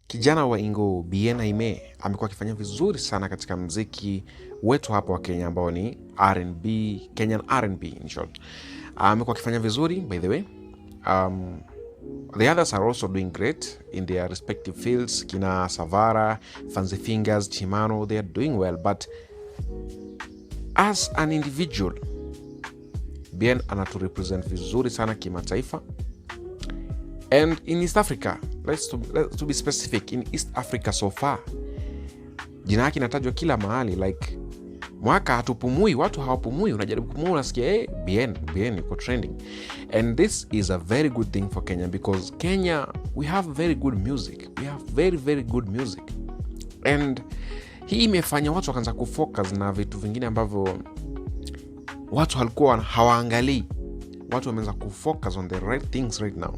Kijana wa Ingo Bien Aimee amekuwa akifanya vizuri sana katika mziki wetu hapa wa Kenya ambao ni R&B, Kenyan R&B in short. Amekuwa akifanya vizuri by the way. The others are also doing great in their respective fields. Kina Savara, Fancy Fingers, Chimano, they are doing well, but as an individual Bien anatu represent vizuri sana kimataifa. And in East Africa, let's to be specific, in East Africa so far, jina yake inatajwa kila mahali, like mwaka hatupumui, watu hawapumui, unajaribu kupumua unasikia Bien yuko trending. And this is a very good thing for Kenya, because Kenya, we have very good music. We have very good music. And hii imefanya watu wakaanza kufocus na vitu vingine ambavyo watu walikuwa hawaangalii. Watu wameanza kufocus on the right things right now.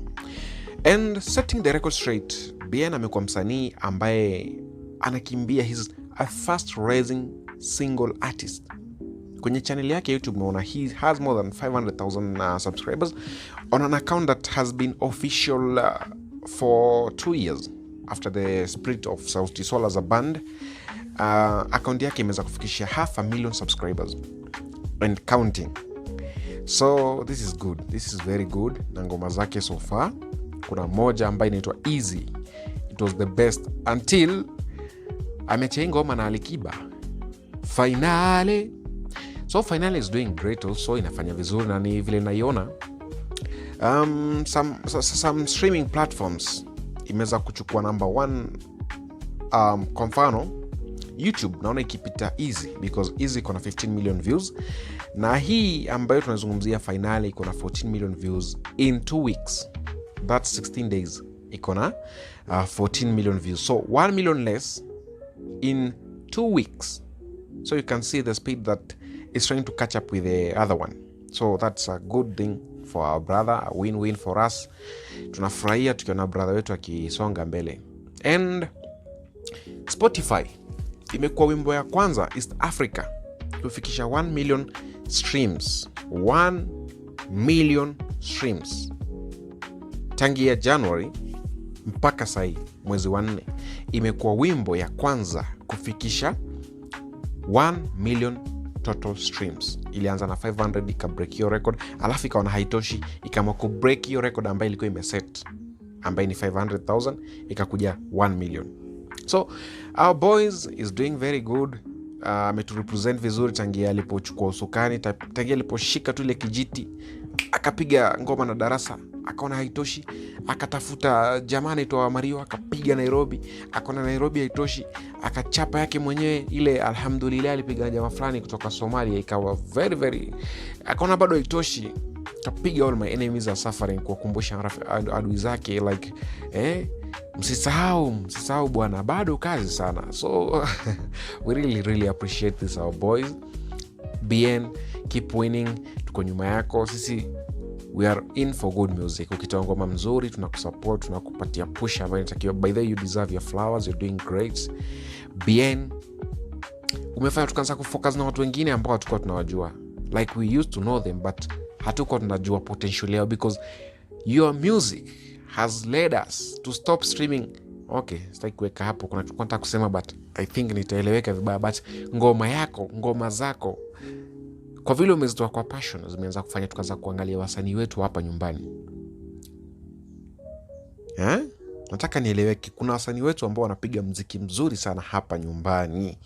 And setting the record straight, Bien amekuwa msanii ambaye anakimbia, he's a fast rising single artist. Kwenye channel yake YouTube umeona he has more than 500,000 subscribers on an account that has been official for 2 years after the split of Sauti Sol as a band. Account yake imeweza kufikisha 500,000 subscribers and counting. So this is good, this is very good. Na ngoma zake so far, kuna moja ambayo inaitwa Easy, it was the best until ameacha ngoma na Alikiba Finale. So Finale is doing great also, inafanya vizuri na ni vile naiona some streaming platforms imeweza kuchukua number 1. Kwa mfano YouTube naona ikipita Easy, because Easy iko na 15 million views, na hii ambayo tunazungumzia Finale iko na 14 million views in 2 weeks. That's 16 days iko na 14 million views, so 1 million less in 2 weeks. So you can see the speed that is trying to catch up with the other one. So that's a good thing for our brother, a win-win for us. Tunafurahia tukiona brother wetu akisonga mbele. And Spotify imekuwa wimbo ya kwanza East Africa kufikisha 1 million streams. 1 million streams tangia January mpaka sai mwezi wa 4, imekuwa wimbo ya kwanza kufikisha 1 million total streams. Ilianza na 500 ikabreak hiyo record, alafu ikaona haitoshi, ikaamua kubreak hiyo record ambayo ilikuwa imeset ambayo ni 500,000 ikakuja 1 million. So our boys is doing very good. Ametu represent vizuri tangia alipochukua usukani, tangia aliposhika tu ile kijiti akapiga ngoma na Darasa, akaona haitoshi, akatafuta jamani toa Mario, akapiga Nairobi, akaona Nairobi haitoshi, akachapa yake mwenyewe ile Alhamdulillah, alipiga na jamaa fulani kutoka Somalia, ikawa very akaona bado haitoshi, akapiga All My Enemies Are Suffering kuwakumbusha adui zake like msisahau bwana, bado kazi sana. So we really appreciate this our boys. Bien, keep winning, tuko nyuma yako. Sisi we are in for good music. Ukitoa ngoma mzuri tunakusupport, tunakupatia push ambayo inatakiwa. By the way, you deserve your flowers, you're doing great. Bien, umefanya tukaanza kufocus na watu wengine ambao hatukuwa tunawajua, like we used to know them but hatukuwa tunajua potential yao, because your music has led us to stop streaming. Okay, sitaki kuweka hapo, kuna kitu nataka kusema but I think nitaeleweka vibaya, but ngoma zako kwa vile umezitoa kwa passion zimeanza kufanya tukaanza kuangalia wasanii wetu hapa nyumbani. Nataka nieleweke, kuna wasanii wetu ambao wanapiga muziki mzuri sana hapa nyumbani.